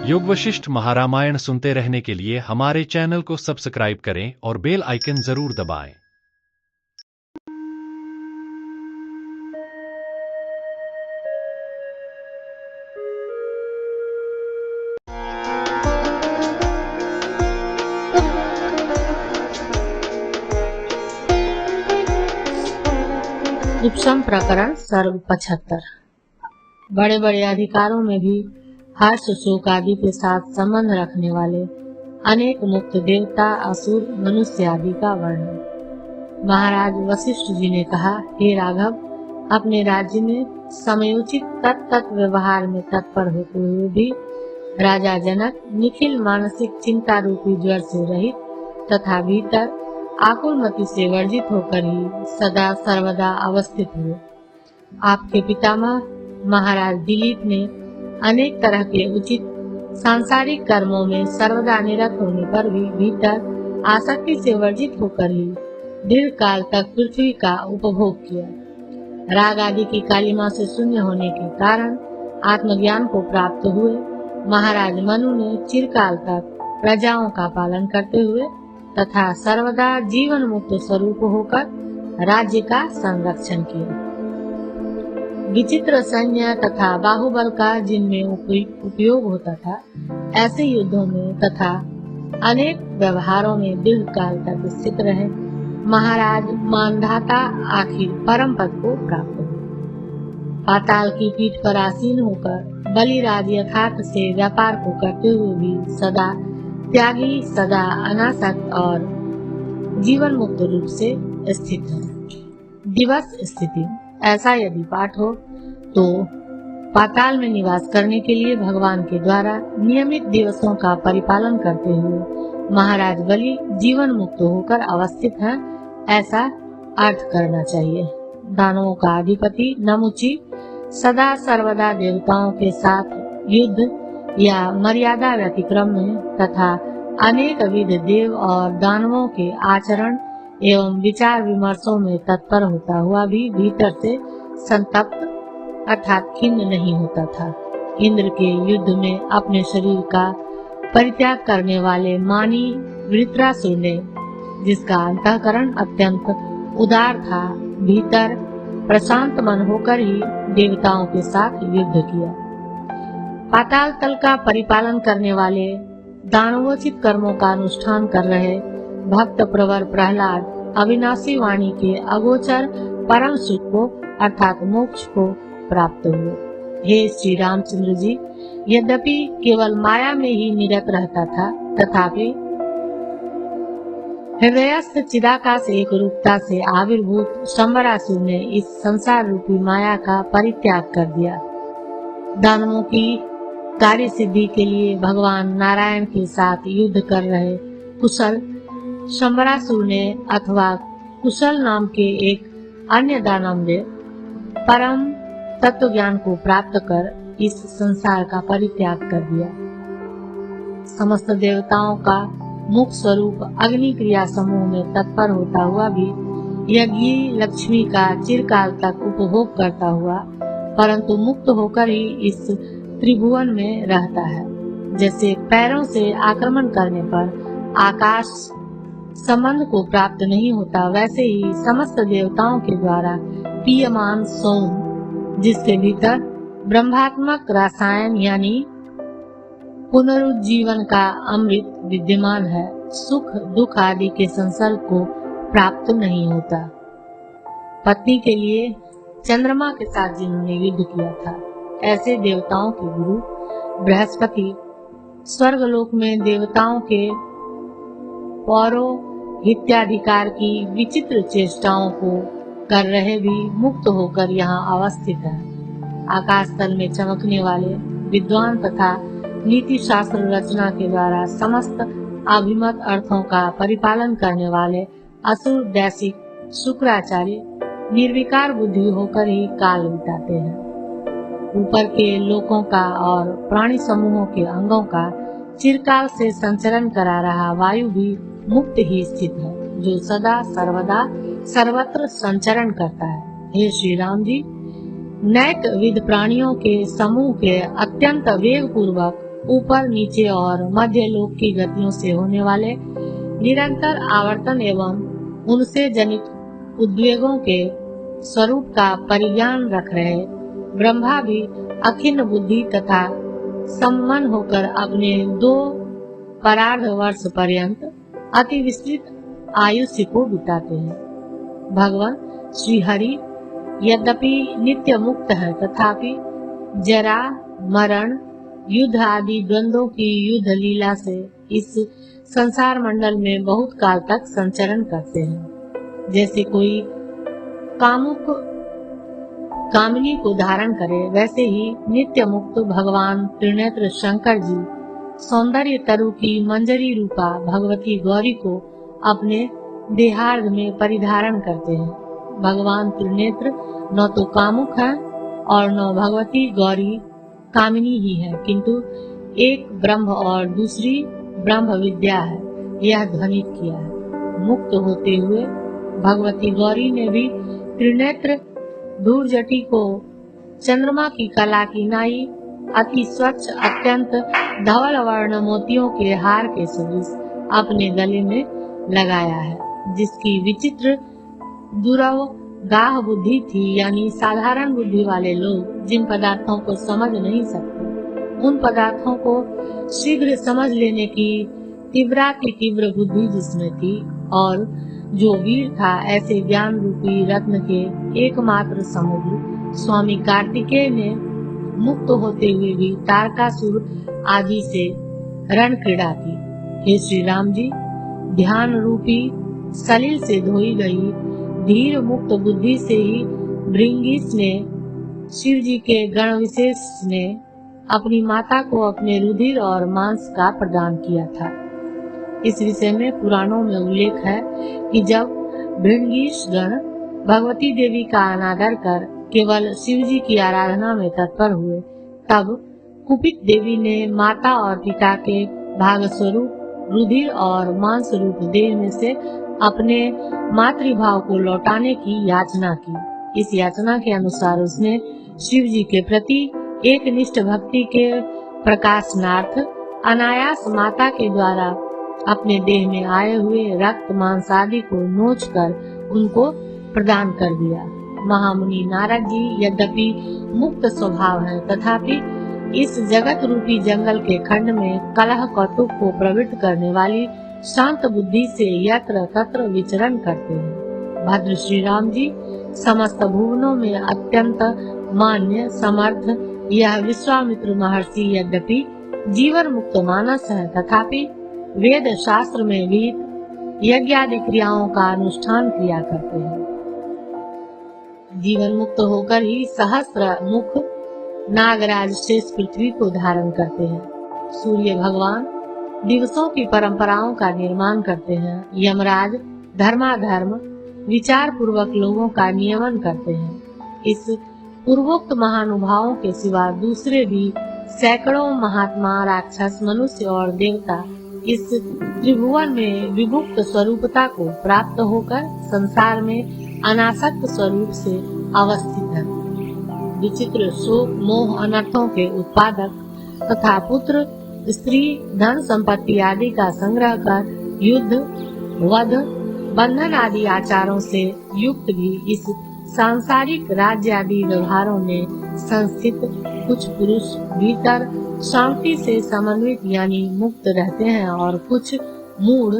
योग वशिष्ठ महारामायण सुनते रहने के लिए हमारे चैनल को सब्सक्राइब करें और बेल आइकन जरूर दबाएं। उपशम प्रकरण सर्ग 75। बड़े बड़े अधिकारों में भी हर्ष शोक आदि के साथ संबंध रखने वाले अनेक मुक्त देवता असुर मनुष्य आदि का वर्णन। महाराज वशिष्ठ जी ने कहा, हे राघव, अपने राज्य में समयोचित तत्त व्यवहार में तत्पर होते हुए भी राजा जनक निखिल मानसिक चिंता रूपी ज्वर से रहित तथा भीतर आकुलमति से वर्जित होकर ही सदा सर्वदा अवस्थित हुए। आपके पितामह महाराज दिलीप ने अनेक तरह के उचित सांसारिक कर्मों में सर्वदा निरत होने पर भी भीतर आसक्ति से वर्जित होकर ही दीर्घ काल तक पृथ्वी का उपभोग किया। राग आदि की कालिमा से शून्य होने के कारण आत्मज्ञान को प्राप्त हुए महाराज मनु ने चिरकाल तक प्रजाओं का पालन करते हुए तथा सर्वदा जीवन मुक्त स्वरूप होकर राज्य का संरक्षण किया। विचित्र सैन्य तथा बाहुबल का जिनमें उपयोग होता था, ऐसे युद्धों में तथा अनेक व्यवहारों में दीर्घ काल तक स्थित रहे महाराज मानधाता आखिर परम पद को प्राप्त हुए। पाताल की पीठ पर आसीन होकर बलिराज यथार्थ से व्यापार को करते हुए भी सदा त्यागी, सदा अनासक्त और जीवन मुक्त रूप से स्थित है। दिवस स्थिति ऐसा यदि पाठ हो तो पाताल में निवास करने के लिए भगवान के द्वारा नियमित दिवसों का परिपालन करते हुए महाराज बलि जीवन मुक्त होकर अवस्थित हैं, ऐसा अर्थ करना चाहिए। दानवों का अधिपति नमुचि सदा सर्वदा देवताओं के साथ युद्ध या मर्यादा व्यतिक्रम में तथा अनेक विध देव और दानवों के आचरण एवं विचार विमर्शों में तत्पर होता हुआ भी भीतर से संतप्त अर्थात खिन्न नहीं होता था। इंद्र के युद्ध में अपने शरीर का परित्याग करने वाले मानी वृत्रासुर ने, जिसका अंतःकरण अत्यंत उदार था, भीतर प्रशांत मन होकर ही देवताओं के साथ युद्ध किया। पाताल तल का परिपालन करने वाले दानवोचित कर्मों का अनुष्ठान कर रहे भक्त प्रवर प्रहलाद अविनाशी वाणी के अगोचर परम सुख को अर्थात मोक्ष को प्राप्त हुए। हे श्री रामचंद्र जी, यद्यपि केवल माया में ही निरत रहता था, तथापि हृदयस्थ चिदाकाश एक रूपता से आविर्भूत शंबरासुर ने इस संसार रूपी माया का परित्याग कर दिया। दानवों की कार्य सिद्धि के लिए भगवान नारायण के साथ युद्ध कर रहे कुशल शंबरासुर ने अथवा कुशल नाम के एक अन्य दानव ने परम तत्व ज्ञान को प्राप्त कर इस संसार का परित्याग कर दिया। समस्त देवताओं का मुख स्वरूप अग्नि क्रिया समूह में तत्पर होता हुआ भी यज्ञ लक्ष्मी का चिरकाल तक उपभोग करता हुआ परंतु मुक्त होकर ही इस त्रिभुवन में रहता है। जैसे पैरों से आक्रमण करने पर आकाश संबंध को प्राप्त नहीं होता, वैसे ही समस्त देवताओं के द्वारा पीयमान सोम, जिसके भीतर ब्रह्मात्मक रसायन यानी पुनरुज्जीवन का अमृत विद्यमान है, सुख दुख आदि के संसर्ग को प्राप्त नहीं होता। पत्नी के लिए चंद्रमा के साथ जिन्होंने युद्ध किया था, ऐसे देवताओं के गुरु बृहस्पति स्वर्गलोक में देवताओं के पौरोहित्याधिकार की विचित्र चेष्टाओं को कर रहे भी मुक्त होकर यहाँ अवस्थित है। आकाश तल में चमकने वाले विद्वान तथा नीति शास्त्र रचना के द्वारा समस्त अभिमत अर्थों का परिपालन करने वाले असुर दैसिक शुक्राचार्य निर्विकार बुद्धि होकर ही काल बिताते हैं। ऊपर के लोकों का और प्राणी समूहों के अंगों का चिरकाल से संचरण करा रहा वायु भी मुक्त ही स्थित है, जो सदा सर्वदा सर्वत्र संचरण करता है। हे श्री राम जी, नैक विध प्राणियों के समूह के अत्यंत वेग पूर्वक ऊपर नीचे और मध्य लोक की गतियों से होने वाले निरंतर आवर्तन एवं उनसे जनित उद्वेगों के स्वरूप का परिज्ञान रख रहे ब्रह्मा भी अखिन्न बुद्धि तथा सम्मन होकर अपने 2 परार्ध वर्ष पर्यंत अति विस्तृत आयुष्य को बिताते हैं। भगवान श्री हरि यद्यपि नित्य मुक्त है, तथापि जरा मरण युद्ध आदि द्वंद्वों की युद्ध लीला से इस संसार मंडल में बहुत काल तक संचरण करते हैं। जैसे कोई कामुक कामिनी को धारण करे, वैसे ही नित्य मुक्त भगवान त्रिनेत्र शंकर जी सौंदर्य तरु की मंजरी रूपा भगवती गौरी को अपने देहार्ध में परिधारण करते हैं। भगवान त्रिनेत्र न तो कामुक है और न भगवती गौरी कामिनी ही है, किंतु एक ब्रह्म और दूसरी ब्रह्म विद्या है, यह ध्वनित किया है। मुक्त होते हुए भगवती गौरी ने भी त्रिनेत्र धूर्जटी को चंद्रमा की कला की नाई अति स्वच्छ अत्यंत धवल वर्ण मोतियों के हार के सदृश अपने गले में लगाया है, जिसकी विचित्र दुरव गाह बुद्धि थी, यानी साधारण बुद्धि वाले लोग जिन पदार्थों को समझ नहीं सकते, उन पदार्थों को शीघ्र समझ लेने की तीव्र बुद्धि जिसमें थी, और जो वीर था ऐसे ज्ञान रूपी रत्न के एकमात्र समुद्र स्वामी कार्तिकेय ने मुक्त होते हुए भी तारकासुर आदि से रण क्रीड़ा की। हे श्री राम जी, ध्यान रूपी सलिल से धोई गई धीर मुक्त बुद्धि से ही भृंगीश ने शिव जी के गण विशेष ने अपनी माता को अपने रुधिर और मांस का प्रदान किया था। इस विषय में पुराणों में उल्लेख है कि जब भृंगीश गण भगवती देवी का अनादर कर केवल शिव जी की आराधना में तत्पर हुए, तब कुपित देवी ने माता और पिता के भाग स्वरूप रुधिर और मांस रूप देह में से अपने मातृभाव को लौटाने की याचना की। इस याचना के अनुसार उसने शिव जी के प्रति एक निष्ठ भक्ति के प्रकाशनार्थ अनायास माता के द्वारा अपने देह में आए हुए रक्त मांस आदि को नोच कर उनको प्रदान कर दिया। महामुनि नारद जी यद्यपि मुक्त स्वभाव है, तथापि इस जगत रूपी जंगल के खंड में कलह कौतुक को प्रवृत्त करने वाली शांत बुद्धि से यत्र तत्र विचरण करते हैं। भद्र श्री राम जी समस्त भुवनों में अत्यंत मान्य समर्थ यह विश्वामित्र महर्षि यद्यपि जीवन मुक्त मानस है, तथापि वेद शास्त्र में विहित यज्ञादि क्रियाओं का अनुष्ठान किया करते हैं। जीवन मुक्त होकर ही सहस्त्र मुख नागराज शेष पृथ्वी को धारण करते हैं। सूर्य भगवान दिवसों की परंपराओं का निर्माण करते हैं। यमराज धर्माधर्म विचार पूर्वक लोगों का नियमन करते हैं। इस पूर्वोक्त महानुभावों के सिवा दूसरे भी सैकड़ों महात्मा, राक्षस, मनुष्य और देवता इस त्रिभुवन में विभुक्त स्वरूपता को प्राप्त होकर संसार में अनासक्त स्वरूप से अवस्थित है। विचित्र शोक मोह अनर्थों के उत्पादक तथा पुत्र स्त्री धन संपत्ति आदि का संग्रह कर युद्ध वध बंधन आदि आचारों से युक्त भी इस सांसारिक राज्य आदि व्यवहारों में संस्थित कुछ पुरुष भीतर शांति से समन्वित यानी मुक्त रहते हैं, और कुछ मूढ़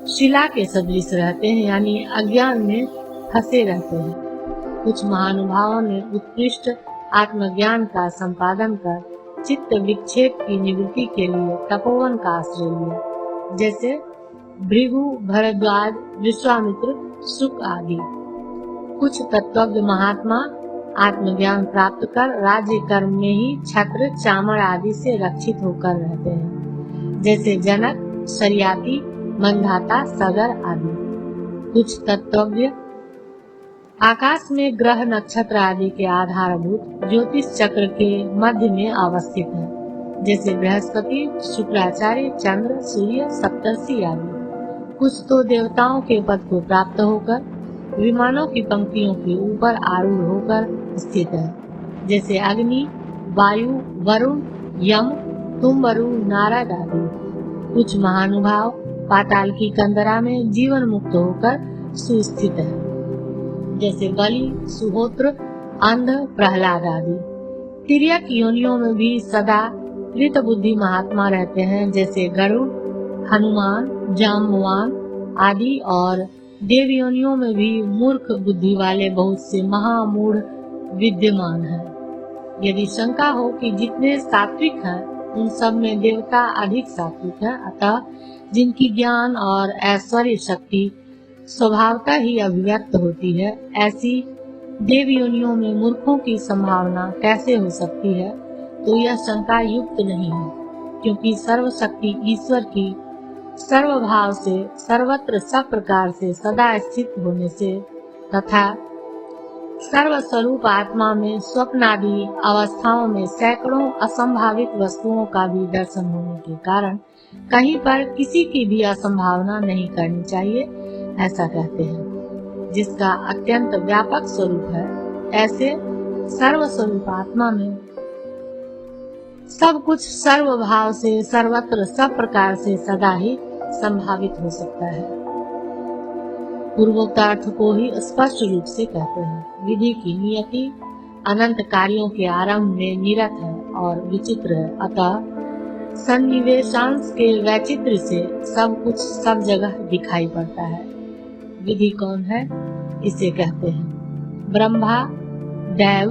शिला के सदृश रहते हैं यानी अज्ञान में फंसे रहते हैं। कुछ महानुभावों ने उत्कृष्ट आत्मज्ञान का संपादन कर चित्त विक्षेप की निवृत्ति के लिए तपोवन का आश्रय लिया, जैसे भृगु, भरद्वाज, विश्वामित्र, शुक आदि। कुछ तत्वज्ञ महात्मा आत्मज्ञान प्राप्त कर राज्य कर्म में ही छत्र, चामर आदि से रक्षित होकर रहते हैं, जैसे जनक, शरियाती, मंधाता, सगर आदि। कुछ तत्वज्ञ आकाश में ग्रह नक्षत्र आदि के आधारभूत ज्योतिष चक्र के मध्य में अवस्थित हैं, जैसे बृहस्पति, शुक्राचार्य, चंद्र, सूर्य, सप्तर्षि आदि। कुछ तो देवताओं के पद को प्राप्त होकर विमानों की पंक्तियों के ऊपर आरूढ़ होकर स्थित है, जैसे अग्नि, वायु, वरुण, यम, तुम्बरु, नारद आदि कुछ महानुभाव पाताल की कंदरा में जीवन मुक्त होकर सुस्थित है, जैसे बलि, सुहोत्र, अंध, प्रहलाद आदि। तिर्यक योनियों में भी सदा कृत बुद्धि महात्मा रहते हैं, जैसे गरुड़, हनुमान, जाम्बवान आदि। और देव योनियों में भी मूर्ख बुद्धि वाले बहुत से महामूढ़ विद्यमान हैं। यदि शंका हो कि जितने सात्विक हैं उन सब में देवता अधिक सात्विक है, अतः जिनकी ज्ञान और ऐश्वर्य शक्ति स्वभावतः ही अभिव्यक्त होती है, ऐसी देव योनियों में मूर्खों की संभावना कैसे हो सकती है? तो यह शंका युक्त नहीं है, क्योंकि सर्वशक्ति ईश्वर की सर्वभाव से, सर्वत्र सब प्रकार से सदा स्थित होने से तथा सर्वस्वरूप आत्मा में स्वप्नादि अवस्थाओं में सैकड़ों असंभावित वस्तुओं का भी दर्शन होने के कारण कहीं पर किसी की भी असंभावना नहीं करनी चाहिए, ऐसा कहते हैं। जिसका अत्यंत व्यापक स्वरूप है, ऐसे सर्वस्वरूप आत्मा में सब कुछ सर्वभाव से, सर्वत्र सब प्रकार से सदा ही संभावित हो सकता है। पूर्वोक्त अर्थ को ही स्पष्ट रूप से कहते हैं। विधि की नियति अनंत कार्यों के आरंभ में निरत है और विचित्र है, अतः सन्निवेशांश के वैचित्र से सब कुछ सब जगह दिखाई पड़ता है। विधि कौन है? इसे कहते हैं ब्रह्मा, देव,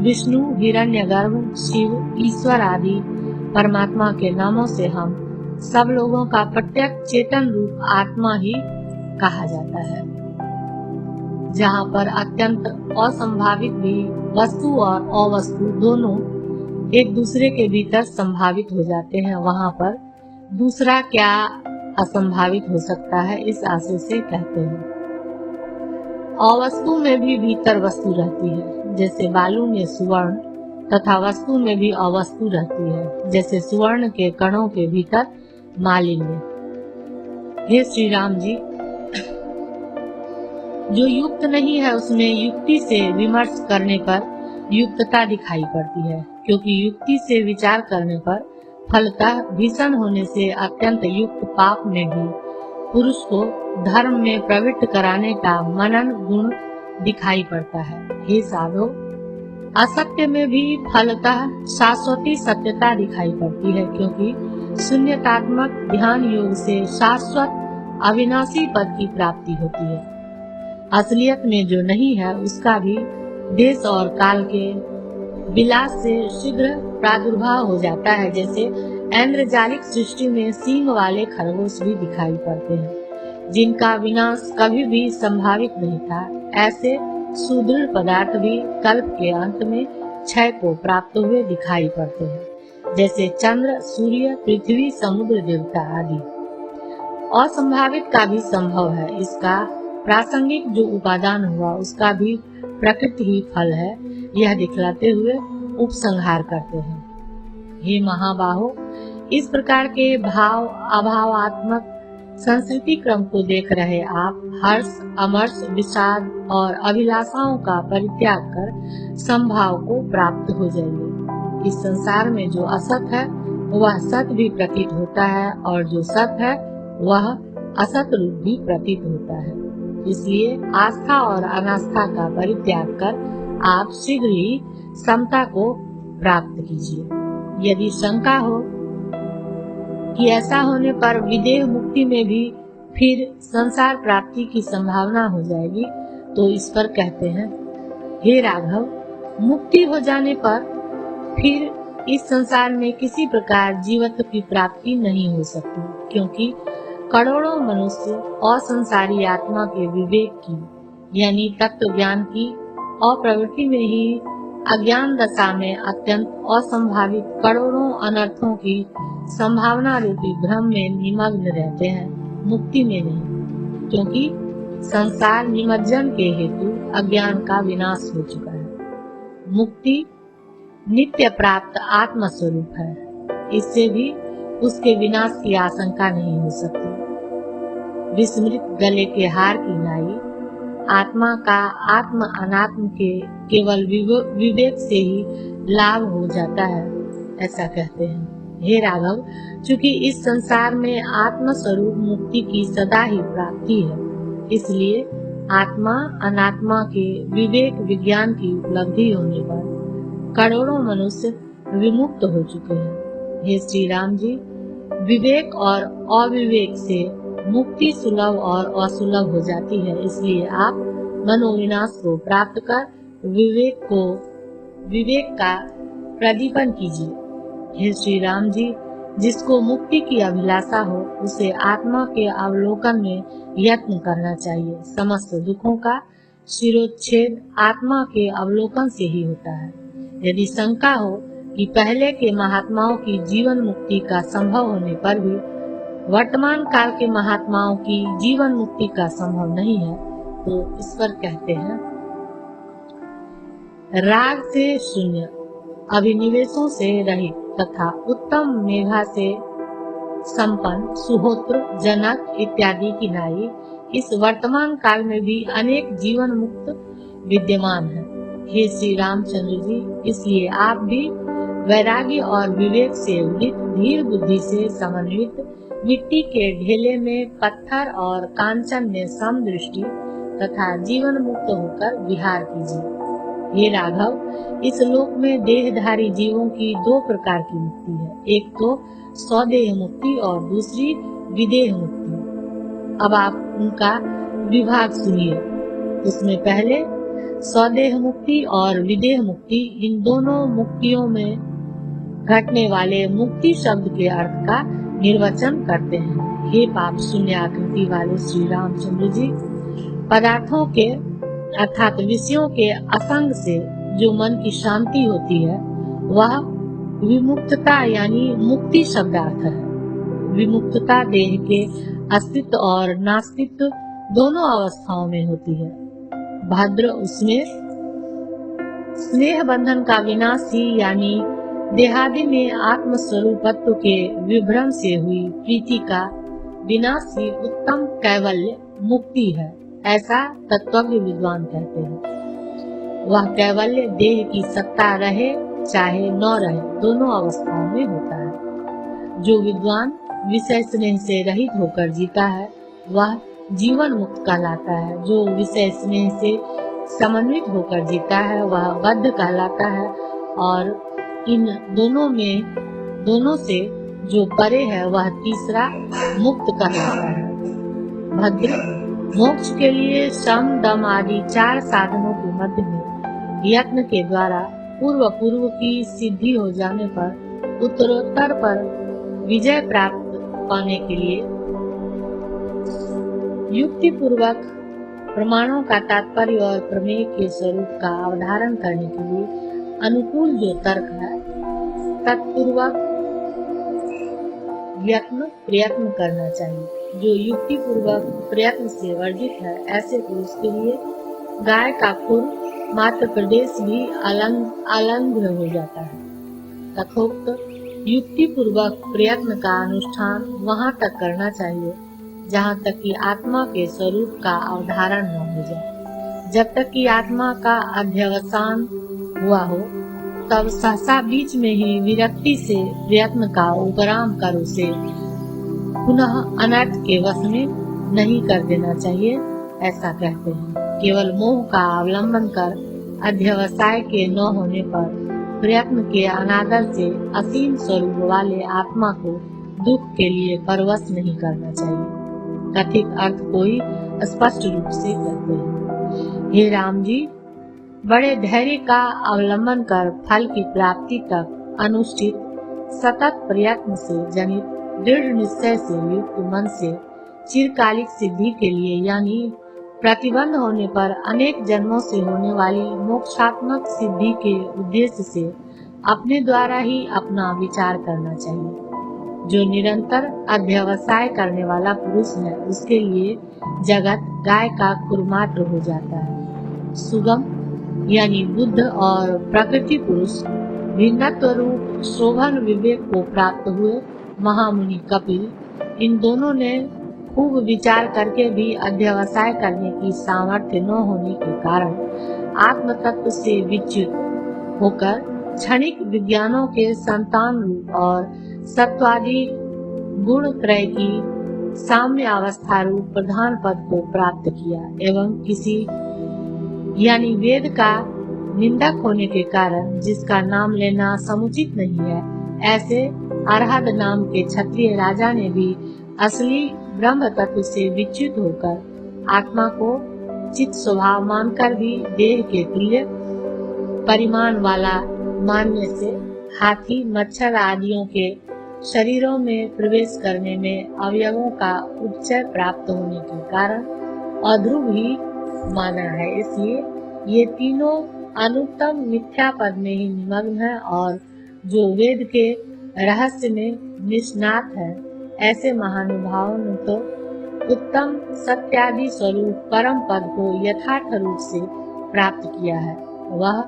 विष्णु, हिरण्यगर्भ, शिव, ईश्वर आदि परमात्मा के नामों से हम सब लोगों का प्रत्यक्ष चेतन रूप आत्मा ही कहा जाता है। जहाँ पर अत्यंत असंभावित भी वस्तु और अवस्तु दोनों एक दूसरे के भीतर संभावित हो जाते हैं, वहाँ पर दूसरा क्या असंभावित हो सकता है, इस आशय से कहते हैं। अवस्तु में भी भीतर वस्तु रहती है, जैसे बालू में सुवर्ण, तथा वस्तु में भी अवस्तु रहती है, जैसे सुवर्ण के कणों के भीतर मालिन्य। हे श्री राम जी, जो युक्त नहीं है उसमें युक्ति से विमर्श करने पर युक्तता दिखाई पड़ती है, क्योंकि युक्ति से विचार करने पर फलतः भीषण होने से अत्यंत युक्त पाप में भी पुरुष को धर्म में प्रवृत्त कराने का मनन गुण दिखाई पड़ता है। हे साधो, असत्य में भी फलतः शाश्वती सत्यता दिखाई पड़ती है, क्योंकि शून्यतात्मक ध्यान योग से शाश्वत अविनाशी पद की प्राप्ति होती है। असलियत में जो नहीं है उसका भी देश और काल के विलास से शीघ्र प्रादुर्भाव हो जाता है, जैसे ऐन्द्रजालिक सृष्टि में सींग वाले खरगोश भी दिखाई पड़ते हैं, जिनका विनाश कभी भी संभावित नहीं था। ऐसे सुदृढ़ पदार्थ भी कल्प के अंत में क्षय को प्राप्त हुए दिखाई पड़ते हैं, जैसे चंद्र, सूर्य, पृथ्वी, समुद्र, देवता आदि। असंभावित का भी संभव है, इसका प्रासंगिक जो उपादान हुआ उसका भी प्रकृति ही फल है, यह दिखलाते हुए उपसंहार करते हैं। हे महाबाहो, इस प्रकार के भाव अभावात्मक संस्कृति क्रम को देख रहे आप हर्ष, अमर्ष, विषाद और अभिलाषाओं का परित्याग कर संभाव को प्राप्त हो जाइए। इस संसार में जो असत है वह सत भी प्रतीत होता है, और जो सत है वह असत रूप भी प्रतीत होता है। इसलिए आस्था और अनास्था का परित्याग कर आप शीघ्र ही समता को प्राप्त कीजिए। यदि शंका हो कि ऐसा होने पर विदेह मुक्ति में भी फिर संसार प्राप्ति की संभावना हो जाएगी, तो इस पर कहते हैं, हे राघव, मुक्ति हो जाने पर फिर इस संसार में किसी प्रकार जीवत्व की प्राप्ति नहीं हो सकती, क्योंकि करोड़ों मनुष्य असंसारी आत्मा के विवेक की यानी तत्व ज्ञान की अप्रवृत्ति में ही अज्ञान दशा में अत्यंत असंभावित करोड़ों अनर्थों की संभावना रूपी भ्रम में निमग्न रहते हैं, मुक्ति में नहीं, क्योंकि संसार निमज्जन के हेतु अज्ञान का विनाश हो चुका है। मुक्ति नित्य प्राप्त आत्म स्वरूप है, इससे भी उसके विनाश की आशंका नहीं हो सकती। विस्मृत गले के हार की नाई आत्मा का आत्म अनात्म के केवल विवेक से ही लाभ हो जाता है, ऐसा कहते हैं। हे राघव, चूंकि इस संसार में आत्म स्वरूप मुक्ति की सदा ही प्राप्ति है, इसलिए आत्मा अनात्मा के विवेक विज्ञान की उपलब्धि होने पर करोड़ों मनुष्य विमुक्त हो चुके हैं। हे श्री राम जी, विवेक और अविवेक से मुक्ति सुलभ और असुलभ हो जाती है, इसलिए आप मनोविनाश को प्राप्त कर विवेक का प्रदीपन कीजिए। हे श्री राम जी, जिसको मुक्ति की अभिलाषा हो उसे आत्मा के अवलोकन में यत्न करना चाहिए। समस्त दुखों का शिरोच्छेद आत्मा के अवलोकन से ही होता है। यदि शंका हो कि पहले के महात्माओं की जीवन मुक्ति का संभव होने पर भी वर्तमान काल के महात्माओं की जीवन मुक्ति का संभव नहीं है, तो इस पर कहते हैं, राग से शून्य, अभिनिवेशों से रहित तथा उत्तम मेधा से संपन्न सुहोत्र जनक इत्यादि की नाई इस वर्तमान काल में भी अनेक जीवन मुक्त विद्यमान है। हे श्री रामचंद्र जी, इसलिए आप भी वैराग्य और विवेक से उदित धीर बुद्धि से समन्वित मिट्टी के ढेले में पत्थर और कांचन में समदृष्टि तथा जीवन मुक्त होकर विहार कीजिए। हे राघव, इस लोक में देहधारी जीवों की दो प्रकार की मुक्ति है, एक तो स्वदेह मुक्ति और दूसरी विदेह मुक्ति। अब आप उनका विभाग सुनिए। उसमें पहले स्वदेह मुक्ति और विदेह मुक्ति, इन दोनों मुक्तियों में घटने वाले मुक्ति शब्द के अर्थ का निर्वचन करते हैं। हे पाप शून्य आकृति वाले श्री रामचंद्र जी, पदार्थों के अर्थात विषयों के असंग से जो मन की शांति होती है वह विमुक्तता यानी मुक्ति शब्दार्थ है। विमुक्तता देह के अस्तित्व और नास्तित्व दोनों अवस्थाओं में होती है। भद्र उसमें स्नेह बंधन का विनाश ही यानी देहादि में आत्म स्वरूपत्व के विभ्रम से हुई प्रीति का विनाश ही उत्तम कैवल्य मुक्ति है, ऐसा तत्वज्ञ विद्वान कहते हैं। वह कैवल्य देह की सत्ता रहे चाहे न रहे, दोनों अवस्थाओं में होता है। जो विद्वान विषय स्नेह से रहित होकर जीता है वह जीवन मुक्त कहलाता है। जो विषय स्नेह से समन्वित होकर जीता है वह बद्ध कहलाता है, और इन दोनों से जो परे है वह तीसरा मुक्त कहलाता है। भद्र मोक्ष के लिए श्रम दम आदि 4 साधनों के मध्य में यत्न के द्वारा पूर्व की सिद्धि हो जाने पर उत्तरोत्तर पर विजय प्राप्त पाने के लिए युक्ति पूर्वक प्रमाणों का तात्पर्य और प्रमेय के स्वरूप का अवधारण करने के लिए अनुकूल जो तर्क है तत्पूर्वक प्रयत्न करना चाहिए। जो युक्ति पूर्वक प्रयत्न से वर्जित है ऐसे पुरुष के लिए गाय का खुर मात्र प्रदेश भी अलंघ्य हो जाता है। तथोक्त युक्ति पूर्वक प्रयत्न का अनुष्ठान वहाँ तक करना चाहिए जहाँ तक कि आत्मा के स्वरूप का अवधारण न हो जाए। जब तक कि आत्मा का अध्यवसान हुआ हो तब सहसा बीच में ही विरक्ति से प्रयत्न का उपराम कर उसे पुनः अनर्थ के वश में नहीं कर देना चाहिए, ऐसा कहते हैं। केवल मोह का अवलंबन कर अध्यवसाय के न होने पर प्रयत्न के अनादर से असीम स्वरूप वाले आत्मा को दुख के लिए परवश नहीं करना चाहिए। कथित अर्थ को ही स्पष्ट रूप से कहते हैं। हे राम जी, बड़े धैर्य का अवलंबन कर फल की प्राप्ति तक अनुष्ठित सतत प्रयत्न से जनित दृढ़ निश्चय से युक्त मन से चिरकालिक सिद्धि के लिए यानी प्रतिबंध होने पर अनेक जन्मों से होने वाली मोक्षात्मक सिद्धि के उद्देश्य से अपने द्वारा ही अपना विचार करना चाहिए। जो निरंतर अध्यवसाय करने वाला पुरुष है उसके लिए जगत गाय का खुरमात्र हो जाता है। सुगम यानी बुद्ध और प्रकृति पुरुष भिन्नत्व रूप शोभन विवेक को प्राप्त हुए महामुनि कपिल, इन दोनों ने खूब विचार करके भी अध्यवसाय करने की सामर्थ्य न होने के कारण आत्म तत्व से विच्युत होकर क्षणिक विज्ञानों के संतान रूप और सत्वादि गुण त्रय की साम्य अवस्था रूप प्रधान पद को प्राप्त किया एवं किसी यानी वेद का निंदक होने के कारण जिसका नाम लेना समुचित नहीं है, ऐसे अर्हद नाम के क्षत्रिय राजा ने भी असली ब्रह्म तत्व से विच्युत होकर आत्मा को चित्त स्वभाव मानकर भी देह के तुल्य परिमाण वाला मानने से हाथी मच्छर आदियों के शरीरों में प्रवेश करने में अवयवों का उपचय प्राप्त होने के कारण अध्रुव ही माना है। इसलिए ये तीनों अनुत्तम मिथ्या पद में ही निमग्न है और जो वेद के रहस्य में निष्णात है, ऐसे महानुभावों ने तो उत्तम सत्यादि स्वरूप परम पद को यथार्थ रूप से प्राप्त किया है। वह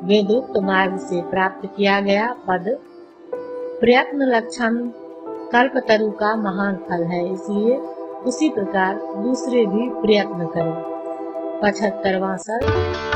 वेदोक्त मार्ग से प्राप्त किया गया पद प्रयत्न लक्षण कल्पतरु का महान फल है, इसलिए उसी प्रकार दूसरे भी प्रयत्न करें। 75वां सर्ग।